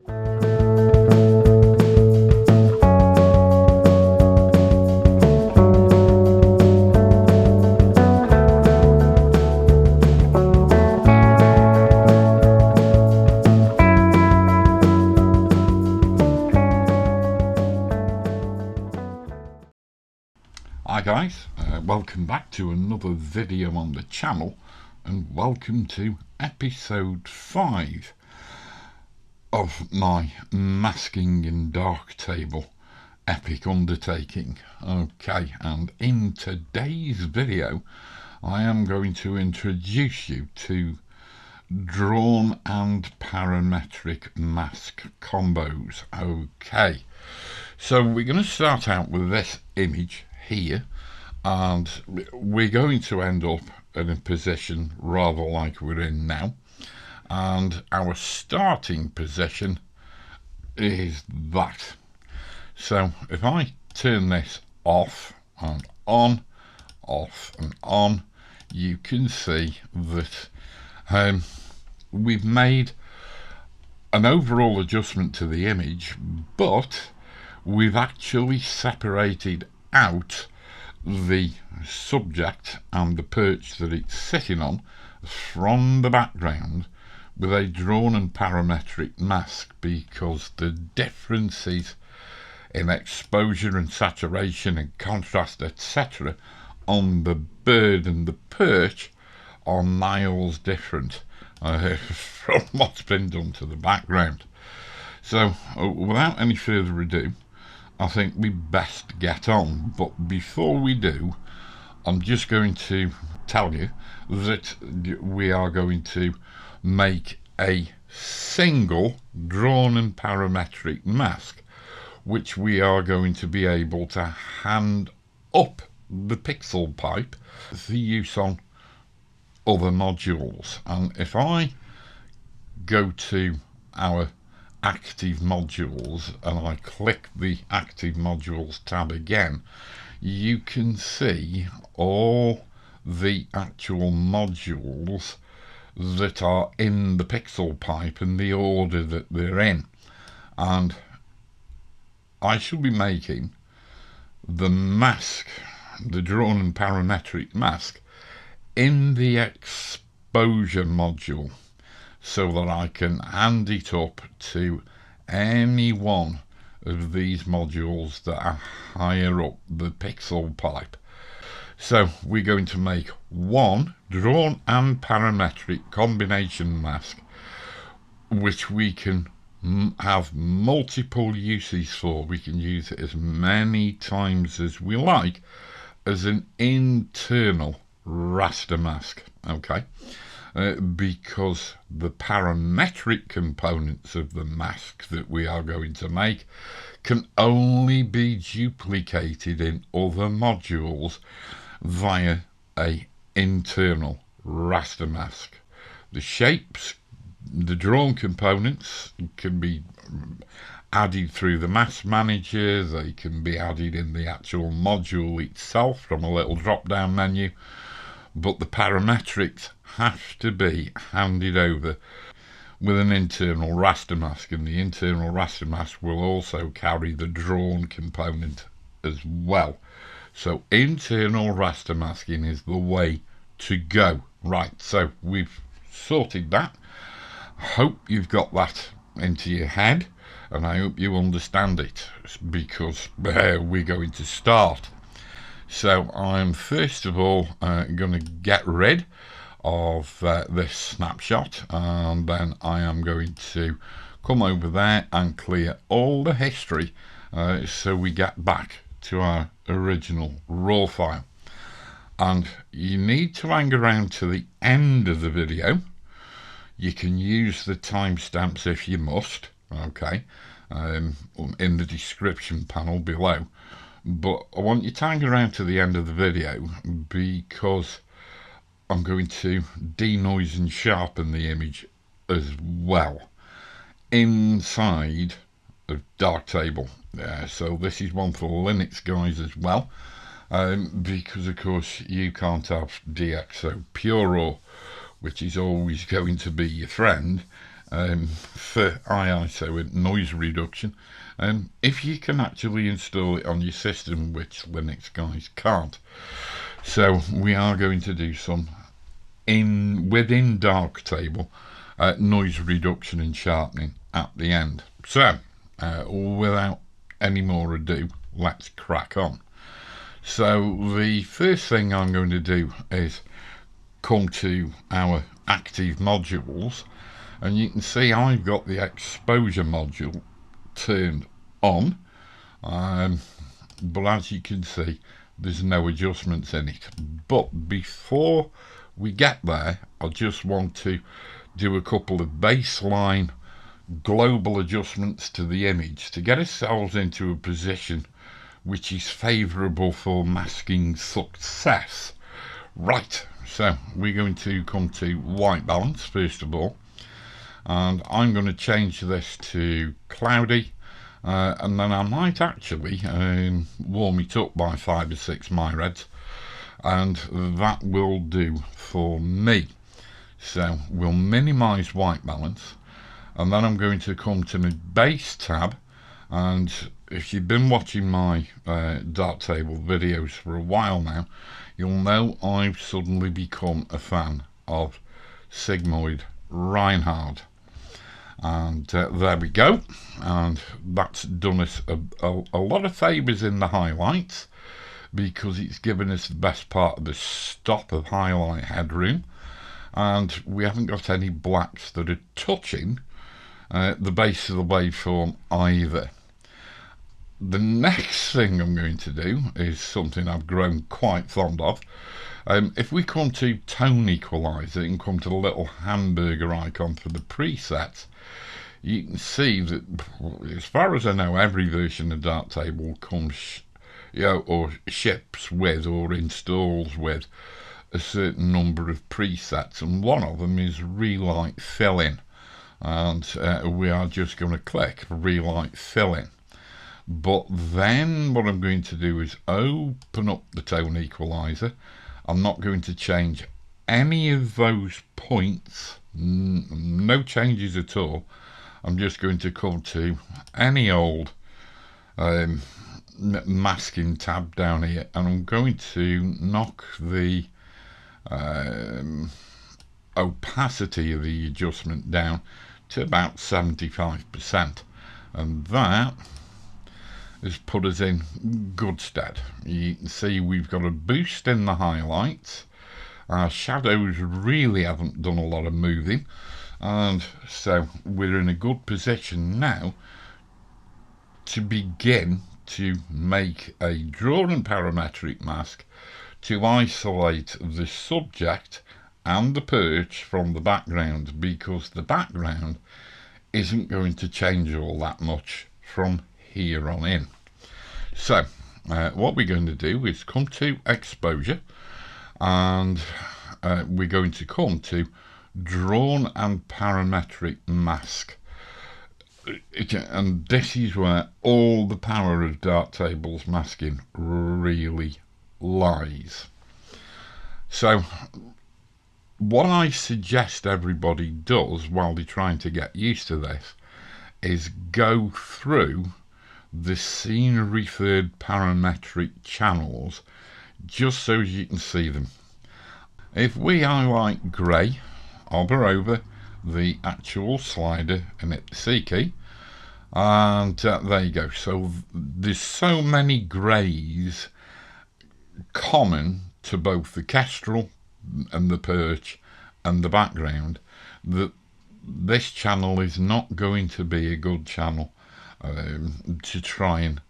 Hi guys, welcome back to another video on the channel, and welcome to episode 5 of my masking in Darktable epic undertaking. Okay, and in today's video I am going to introduce you to drawn and parametric mask combos. Okay, so we're going to start out with this image here, and we're going to end up in a position rather like we're in now, and our starting position is that. So if I turn this off and on, off and on, you can see that we've made an overall adjustment to the image, but we've actually separated out the subject and the perch that it's sitting on from the background with a drawn and parametric mask, because the differences in exposure and saturation and contrast, etc., on the bird and the perch are miles different from what's been done to the background. So without any further ado, I think we best get on. But before we do, I'm just going to tell you that we are going to make a single drawn and parametric mask, which we are going to be able to hand up the pixel pipe for use on other modules. And if I go to our active modules and I click the active modules tab again, you can see all the actual modules that are in the pixel pipe and the order that they're in. And I shall be making the mask, the drawn and parametric mask, in the exposure module, so that I can hand it up to any one of these modules that are higher up the pixel pipe. So we're going to make one drawn and parametric combination mask, which we can have multiple uses for. We can use it as many times as we like as an internal raster mask. Okay. Because the parametric components of the mask that we are going to make can only be duplicated in other modules via a internal raster mask. The shapes, the drawn components, can be added through the mask manager. They can be added in the actual module itself from a little drop down menu, but the parametrics have to be handed over with an internal raster mask, and the internal raster mask will also carry the drawn component as well. So internal raster masking is the way to go. Right, so we've sorted that. Hope you've got that into your head, and I hope you understand it, because we're going to start. So I'm first of all going to get rid of this snapshot, and then I am going to come over there and clear all the history, so we get back to our original raw file. And you need to hang around to the end of the video. You can use the timestamps if you must, okay, in the description panel below. But I want you to hang around to the end of the video, because I'm going to denoise and sharpen the image as well inside of Darktable. So this is one for Linux guys as well, because of course you can't have DxO Pure Raw, which is always going to be your friend, for ISO and noise reduction, if you can actually install it on your system, which Linux guys can't. So we are going to do some within Darktable noise reduction and sharpening at the end. So without any more ado, let's crack on. So the first thing I'm going to do is come to our active modules, and you can see I've got the exposure module turned on, but as you can see there's no adjustments in it. But before we get there, I just want to do a couple of baseline global adjustments to the image to get ourselves into a position which is favourable for masking success. Right, so we're going to come to white balance first of all, and I'm going to change this to cloudy, and then I might actually warm it up by 5 or 6 myreds, and that will do for me. So we'll minimise white balance, and then I'm going to come to my base tab. And if you've been watching my Darktable videos for a while now, you'll know I've suddenly become a fan of Sigmoid Reinhard. And there we go, and that's done us a lot of favours in the highlights, because it's given us the best part of the stop of highlight headroom, and we haven't got any blacks that are touching the base of the waveform either. The next thing I'm going to do is something I've grown quite fond of. If we come to tone equalizer and come to the little hamburger icon for the presets, you can see that, as far as I know, every version of Darktable comes, or ships with or installs with a certain number of presets, and one of them is relight fill-in, and we are just going to click relight fill-in. But then what I'm going to do is open up the tone equalizer. I'm not going to change any of those points, no changes at all. I'm just going to come to any old masking tab down here, and I'm going to knock the opacity of the adjustment down to about 75%, and that has put us in good stead. You can see we've got a boost in the highlights. Our shadows really haven't done a lot of moving, and so we're in a good position now to begin to make a drawn parametric mask to isolate the subject and the perch from the background, because the background isn't going to change all that much from here on in. So what we're going to do is come to exposure, and we're going to come to drawn and parametric mask, and this is where all the power of Darktable's masking really lies. So what I suggest everybody does while they're trying to get used to this is go through the scene referred parametric channels just so you can see them. If we highlight grey, hover over the actual slider and hit the C key, and there you go. So there's so many greys common to both the kestrel and the perch and the background that this channel is not going to be a good channel to try and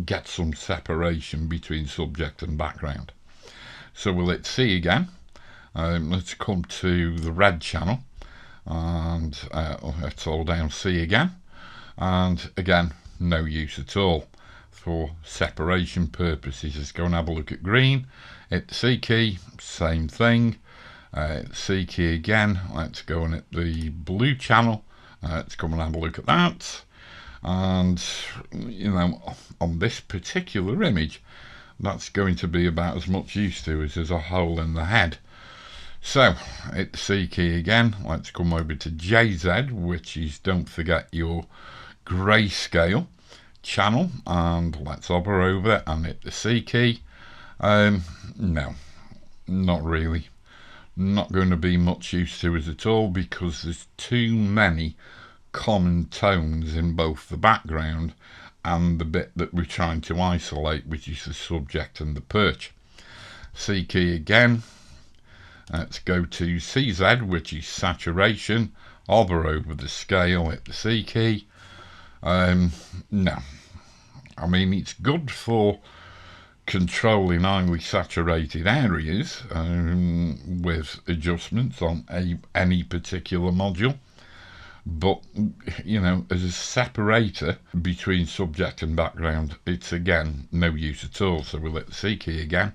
get some separation between subject and background. So we'll hit C again. Let's come to the red channel, and let's hold down C again, and again no use at all for separation purposes. Let's go and have a look at green, hit the C key, same thing, C key again. Let's go and hit the blue channel, let's come and have a look at that. And you know, on this particular image, that's going to be about as much use to us as a hole in the head. So hit the C key again. Let's come over to JZ, which is, don't forget, your grayscale channel, and let's hover over it and hit the C key. No, not really. Not going to be much use to us at all, because there's too many common tones in both the background and the bit that we're trying to isolate, which is the subject and the perch. C key again. Let's go to CZ, which is saturation. Hover over the scale, hit the C key. No, I mean, it's good for controlling highly saturated areas with adjustments on any particular module, but you know, as a separator between subject and background, it's again no use at all. So we'll hit the C key again,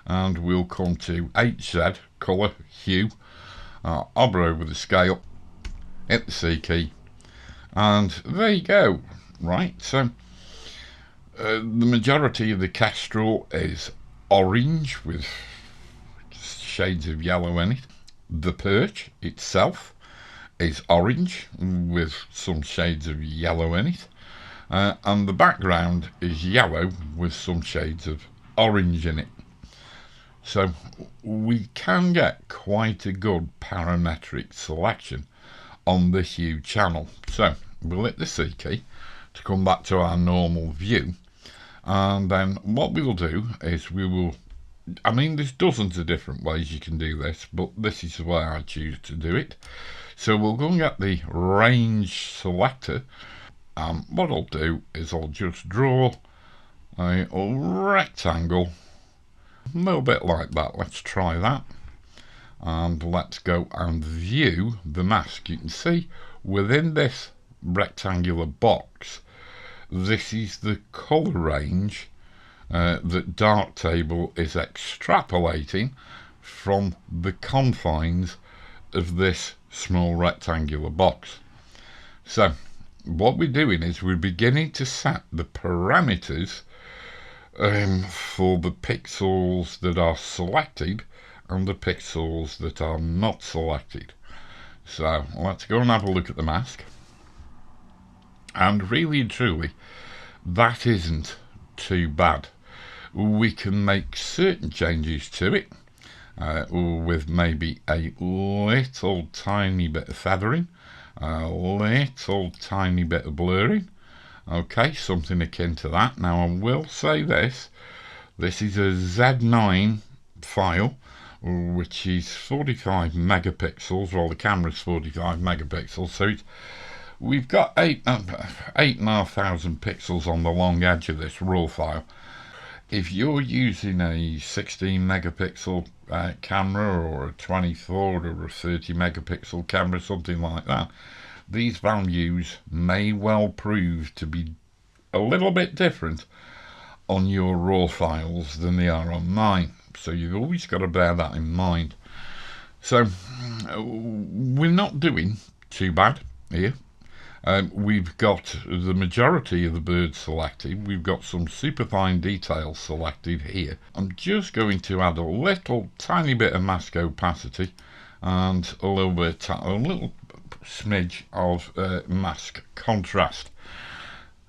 and we'll come to HZ, colour, hue, hover over the scale, hit the C key, and there you go. Right, so the majority of the kestrel is orange with shades of yellow in it. The perch itself is orange with some shades of yellow in it, and the background is yellow with some shades of orange in it. So we can get quite a good parametric selection on this hue channel. So we'll hit the C key to come back to our normal view, and then what we will do is we will, I mean, there's dozens of different ways you can do this, but this is the way I choose to do it. So we'll go and get the range selector, and what I'll do is I'll just draw a rectangle, a little bit like that. Let's try that, and let's go and view the mask. You can see within this rectangular box, this is the colour range that Darktable is extrapolating from the confines of this small rectangular box. So what we're doing is we're beginning to set the parameters for the pixels that are selected and the pixels that are not selected. So let's go and have a look at the mask. And really and truly, that isn't too bad. We can make certain changes to it with maybe a little tiny bit of feathering, a little tiny bit of blurring. Okay, something akin to that. Now I will say this is a Z9 file, which is 45 megapixels. Well, the camera's 45 megapixels, so we've got 8,500 pixels on the long edge of this raw file. If you're using a 16 megapixel camera, or a 24 or a 30 megapixel camera, something like that, these values may well prove to be a little bit different on your raw files than they are on mine. So you've always got to bear that in mind. So we're not doing too bad here. We've got the majority of the birds selected. We've got some superfine details selected here. I'm just going to add a little tiny bit of mask opacity and a little smidge of mask contrast.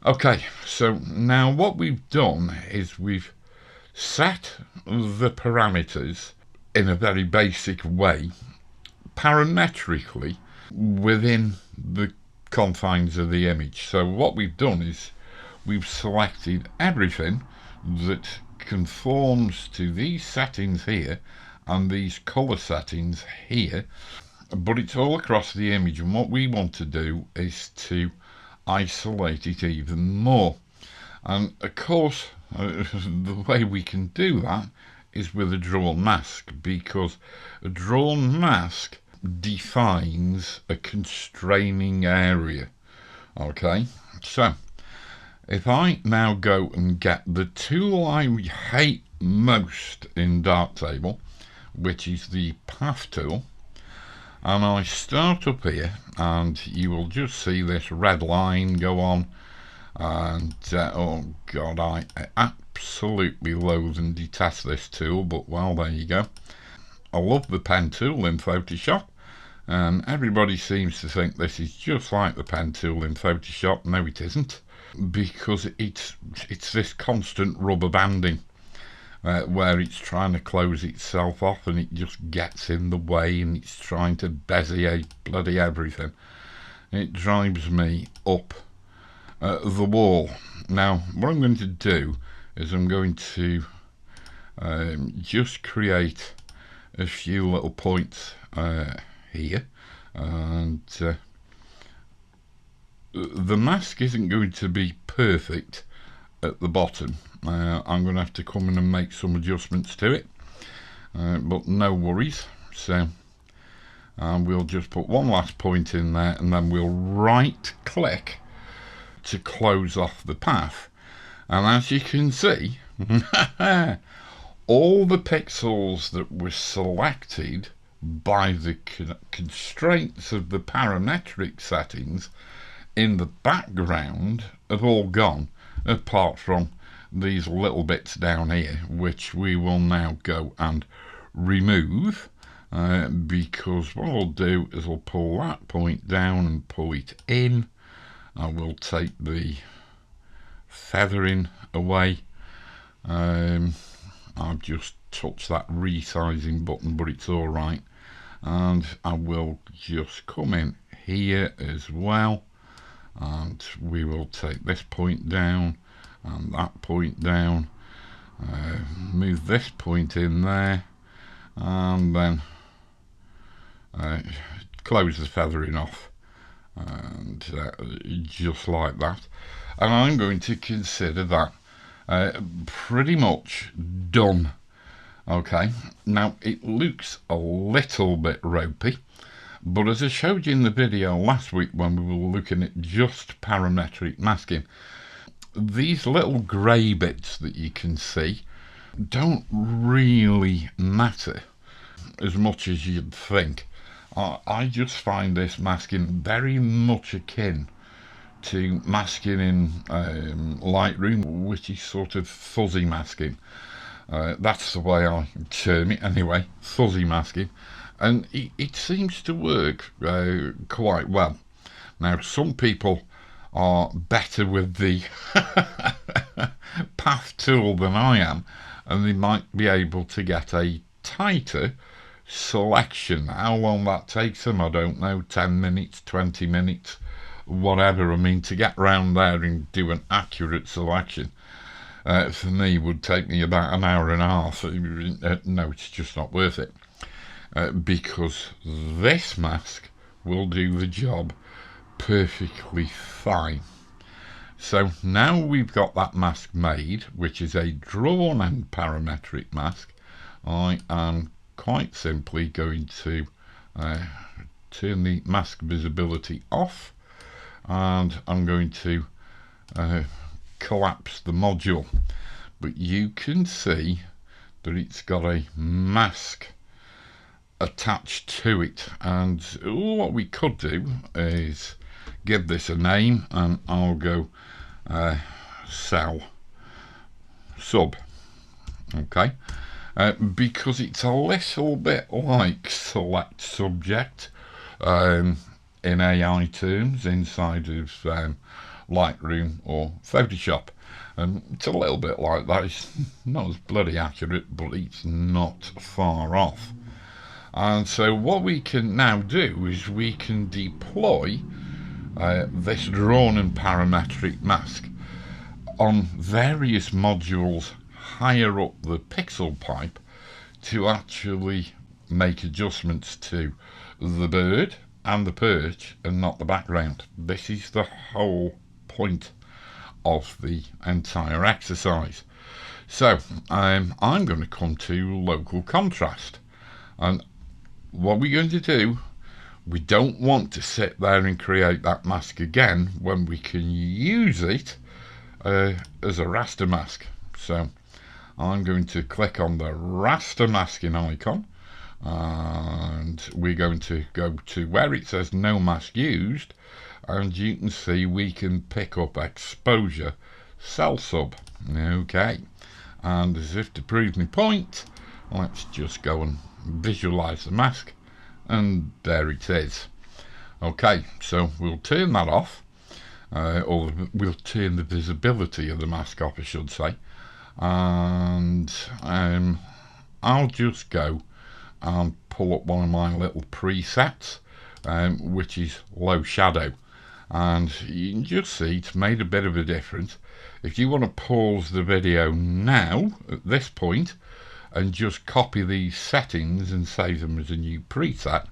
Okay, so now what we've done is we've set the parameters in a very basic way, parametrically, within the confines of the image. So what we've done is we've selected everything that conforms to these settings here and these color settings here, but it's all across the image, and what we want to do is to isolate it even more. And of course the way we can do that is with a drawn mask, because a drawn mask defines a constraining area. Okay, so if I now go and get the tool I hate most in Darktable, which is the path tool, and I start up here, and you will just see this red line go on, and oh god, I absolutely loathe and detest this tool, but well, there you go. I love the pen tool in Photoshop, and everybody seems to think this is just like the pen tool in Photoshop. No, it isn't, because it's this constant rubber banding where it's trying to close itself off and it just gets in the way and it's trying to bezier bloody everything. It drives me up the wall. Now what I'm going to do is I'm going to just create a few little points here, and the mask isn't going to be perfect at the bottom. I'm going to have to come in and make some adjustments to it, but no worries. So we'll just put one last point in there, and then we'll right click to close off the path. And as you can see, all the pixels that were selected by the constraints of the parametric settings in the background have all gone, apart from these little bits down here, which we will now go and remove, because what I'll do is I'll pull that point down and pull it in. I will take the feathering away. I've just touched that resizing button, but it's all right. And I will just come in here as well, and we will take this point down and that point down, move this point in there, and then close the feathering off, and just like that. And I'm going to consider that pretty much done. Okay, now it looks a little bit ropey, but as I showed you in the video last week when we were looking at just parametric masking, these little grey bits that you can see don't really matter as much as you'd think. I just find this masking very much akin to masking in Lightroom, which is sort of fuzzy masking. That's the way I term it anyway, fuzzy masking, and it seems to work quite well. Now some people are better with the path tool than I am, and they might be able to get a tighter selection. How long that takes them, I don't know, 10 minutes, 20 minutes, whatever. I mean, to get round there and do an accurate selection, for me would take me about an hour and a half. No, it's just not worth it, because this mask will do the job perfectly fine. So now we've got that mask made, which is a drawn and parametric mask, I am quite simply going to turn the mask visibility off, and I'm going to collapse the module. But you can see that it's got a mask attached to it, and what we could do is give this a name, and I'll go cell sub. Okay, because it's a little bit like select subject in AI terms inside of Lightroom or Photoshop. It's a little bit like that. It's not as bloody accurate, but it's not far off. And so what we can now do is we can deploy this drawn and parametric mask on various modules higher up the pixel pipe to actually make adjustments to the bird and the perch and not the background. This is the whole point of the entire exercise. So I'm going to come to local contrast, and what we're going to do, we don't want to sit there and create that mask again when we can use it as a raster mask. So I'm going to click on the raster masking icon, and we're going to go to where it says no mask used, and you can see we can pick up exposure cell sub. Okay, and as if to prove my point, let's just go and visualize the mask, and there it is. Okay, so we'll turn that off, or we'll turn the visibility of the mask off, I should say, and I'll just go and pull up one of my little presets, which is low shadow, and you can just see it's made a bit of a difference. If you want to pause the video now at this point and just copy these settings and save them as a new preset,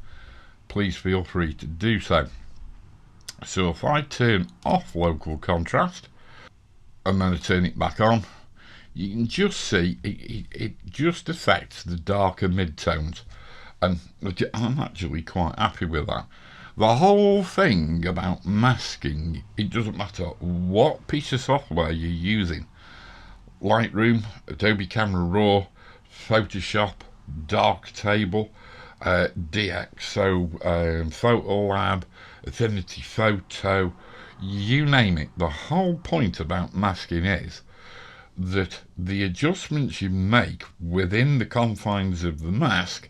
please feel free to do so. So if I turn off local contrast and then I turn it back on, you can just see it just affects the darker midtones, and I'm actually quite happy with that. The whole thing about masking, it doesn't matter what piece of software you're using, Lightroom, Adobe Camera Raw, Photoshop, Darktable, DxO, Photolab, Affinity Photo, you name it. The whole point about masking is that the adjustments you make within the confines of the mask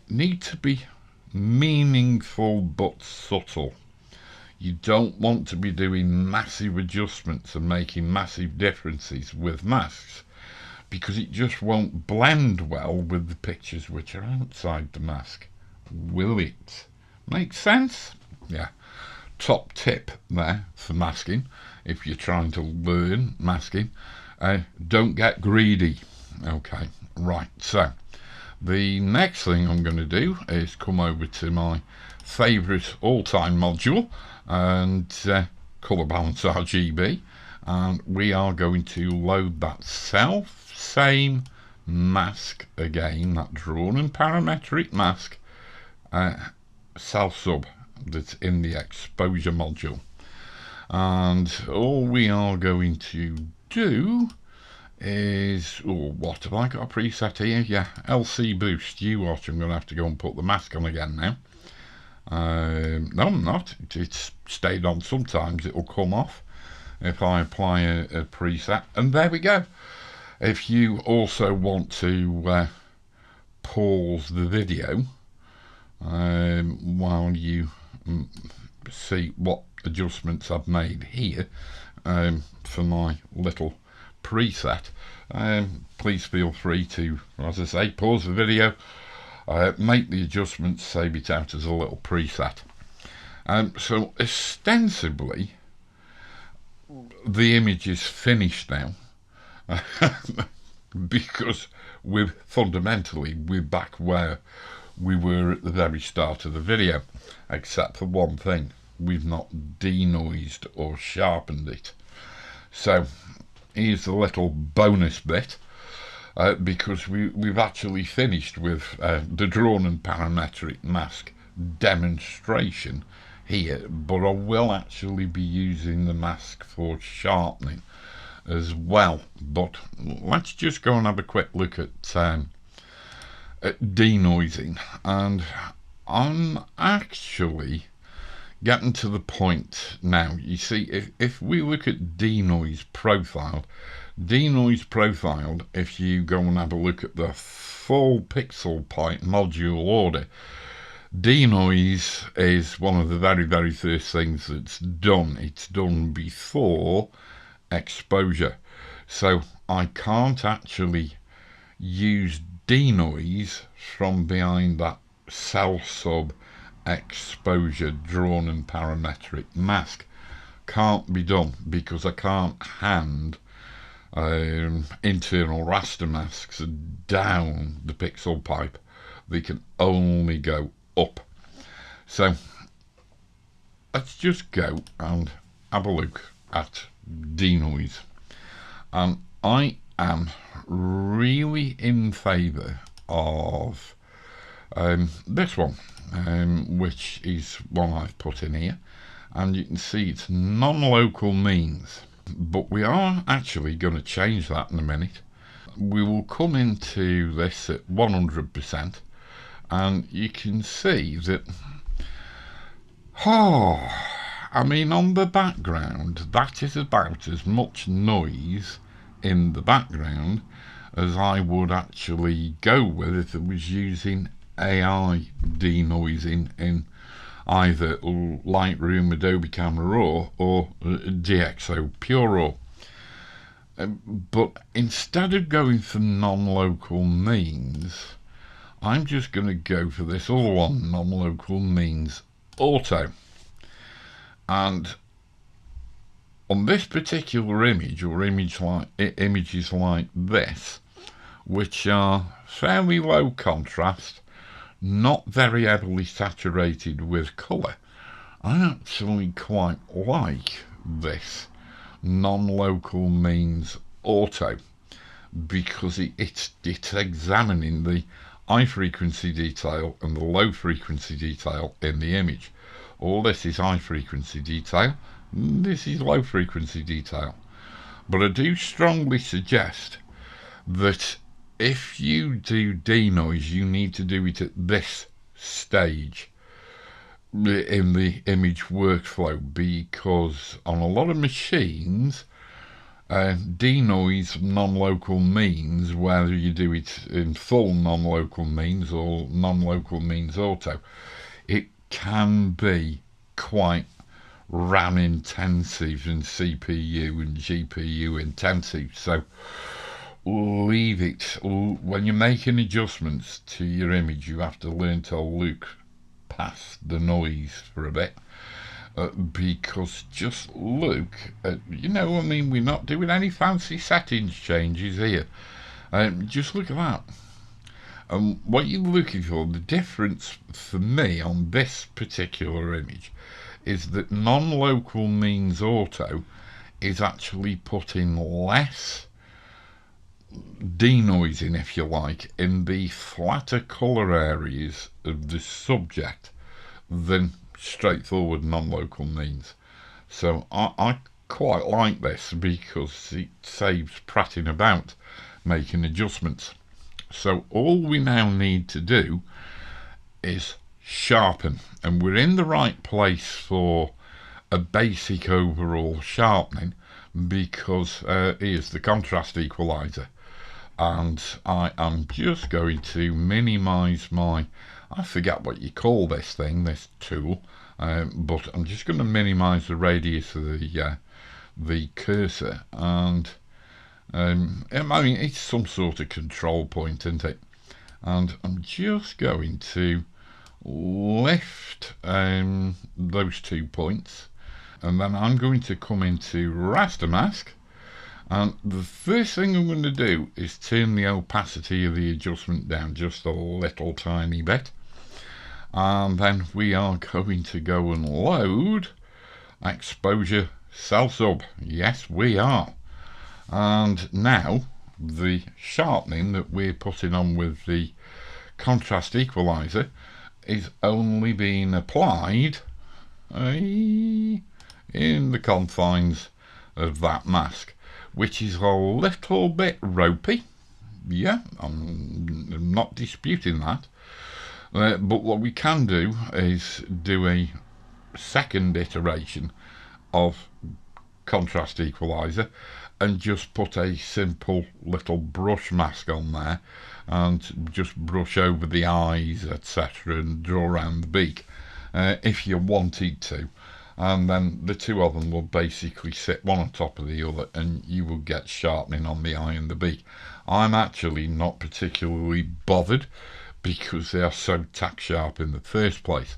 need to be meaningful but subtle. You don't want to be doing massive adjustments and making massive differences with masks, because it just won't blend well with the pictures which are outside the mask. Will it? Make sense? Yeah. Top tip there for masking, if you're trying to learn masking, don't get greedy. Okay, right, so the next thing I'm going to do is come over to my favourite all-time module, and colour balance RGB, and we are going to load that same mask again, that drawn and parametric mask, self sub that's in the exposure module. And all we are going to do is, what have I got a preset here? Yeah, LC boost. You watch, I'm going to have to go and put the mask on again now. No, I'm not. It's stayed on. Sometimes it will come off if I apply a preset, and there we go. If you also want to pause the video while you see what adjustments I've made here for my little preset, please feel free to, as I say, pause the video, make the adjustments, save it out as a little preset. So ostensibly the image is finished now, because we're back where we were at the very start of the video, except for one thing: we've not denoised or sharpened it. So here's a little bonus bit, because we've actually finished with the drawn and parametric mask demonstration here, but I will actually be using the mask for sharpening as well. But let's just go and have a quick look at denoising, and I'm actually getting to the point now. You see, if we look at denoise profiled, if you go and have a look at the full pixel pipe module order, denoise is one of the very first things that's done. It's done before exposure, so I can't actually use denoise from behind that cell sub exposure drawn and parametric mask. Can't be done, because I can't hand internal raster masks down the pixel pipe. They can only go up. So let's just go and have a look at denoise. I am really in favour of this one, which is one I've put in here, and you can see it's non-local means, but we are actually going to change that in a minute. We will come into this at 100%, and you can see that, I mean, on the background, that is about as much noise in the background as I would actually go with if it was using AI denoising in either Lightroom, Adobe Camera Raw, or DxO Pure Raw. But instead of going for non-local means, I'm just going to go for this other one, non-local means auto. And on this particular image, or images like this, which are fairly low contrast, not very heavily saturated with colour, I actually quite like this non-local means auto, because it's examining the high frequency detail and the low frequency detail in the image. All this is high frequency detail, this is low frequency detail. But I do strongly suggest that if you do denoise, you need to do it at this stage in the image workflow, because on a lot of machines, denoise non-local means, whether you do it in full non-local means or non-local means auto, it can be quite RAM intensive and CPU and GPU intensive. So leave it. When you're making adjustments to your image, you have to learn to look past the noise for a bit, because just look at, I mean, we're not doing any fancy settings changes here. Just look at that. And what you're looking for, the difference for me on this particular image, is that non-local means auto is actually putting less denoising, if you like, in the flatter colour areas of the subject than straightforward non-local means. So I quite like this, because it saves prattling about making adjustments. So all we now need to do is sharpen, and we're in the right place for a basic overall sharpening, because here's the contrast equalizer, and I am just going to minimize my, I forget what you call this thing, this tool, but I'm just going to minimize the radius of the cursor, and I mean, it's some sort of control point, isn't it? And I'm just going to lift those 2 points, and then I'm going to come into raster mask, and the first thing I'm going to do is turn the opacity of the adjustment down just a little tiny bit, and then we are going to go and load exposure cell sub. Yes, we are. And now the sharpening that we're putting on with the contrast equalizer is only being applied in the confines of that mask, which is a little bit ropey. Yeah, I'm not disputing that. But what we can do is do a second iteration of contrast equalizer and just put a simple little brush mask on there, and just brush over the eyes, etc., and draw around the beak if you wanted to, and then the two of them will basically sit one on top of the other, and you will get sharpening on the eye and the beak. I'm actually not particularly bothered, because they are so tack sharp in the first place.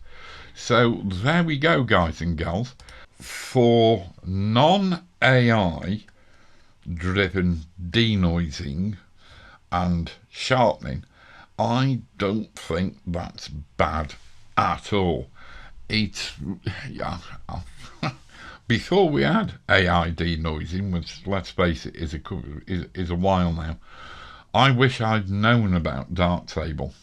So there we go, guys and gals. For non-AI driven denoising and sharpening, I don't think that's bad at all. It's, yeah, before we had AI denoising, which, let's face it, is a while now, I wish I'd known about Darktable.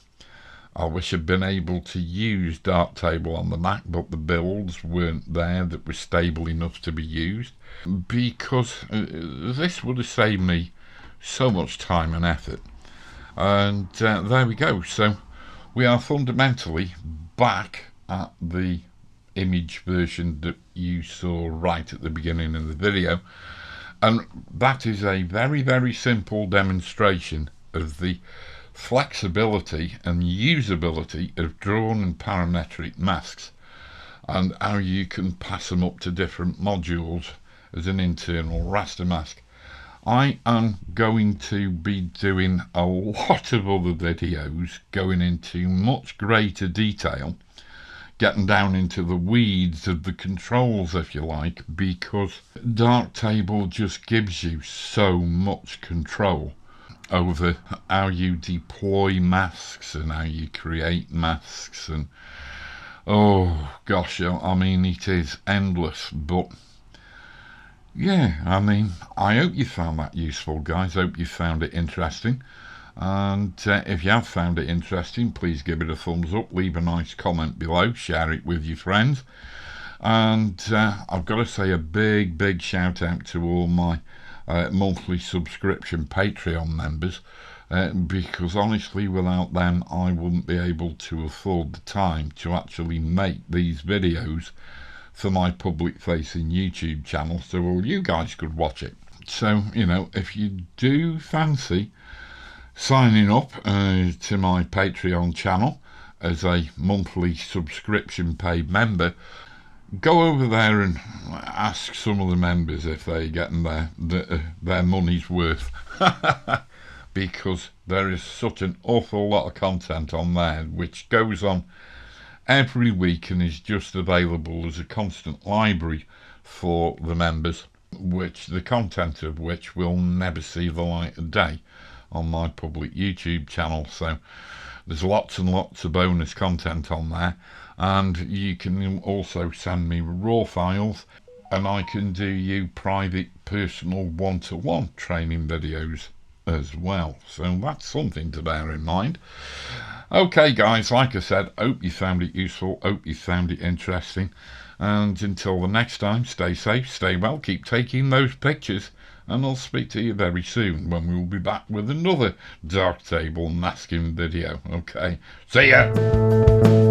I wish I'd been able to use Darktable on the Mac, but the builds weren't there that were stable enough to be used, because this would have saved me so much time and effort. And there we go. So we are fundamentally back at the image version that you saw right at the beginning of the video, And that is a very, very simple demonstration of the flexibility and usability of drawn and parametric masks, and how you can pass them up to different modules as an internal raster mask. I am going to be doing a lot of other videos going into much greater detail, getting down into the weeds of the controls, if you like, because Darktable just gives you so much control over how you deploy masks and how you create masks, and oh gosh, I mean, it is endless. But yeah, I mean, I hope you found that useful, guys. I hope you found it interesting. And if you have found it interesting, please give it a thumbs up, leave a nice comment below, share it with your friends. And I've got to say a big, big shout out to all my monthly subscription Patreon members, because honestly, without them, I wouldn't be able to afford the time to actually make these videos for my public-facing YouTube channel, so all you guys could watch it. So, you know, if you do fancy signing up to my Patreon channel as a monthly subscription paid member, go over there and ask some of the members if they're getting their money's worth. Because there is such an awful lot of content on there which goes on every week and is just available as a constant library for the members, which the content of which will never see the light of day on my public YouTube channel. So there's lots and lots of bonus content on there, and you can also send me raw files and I can do you private personal one-to-one training videos as well. So that's something to bear in mind. Okay guys, like I said, hope you found it useful, hope you found it interesting, and until the next time, stay safe, stay well, keep taking those pictures, and I'll speak to you very soon when we will be back with another Darktable masking video. Okay, see ya!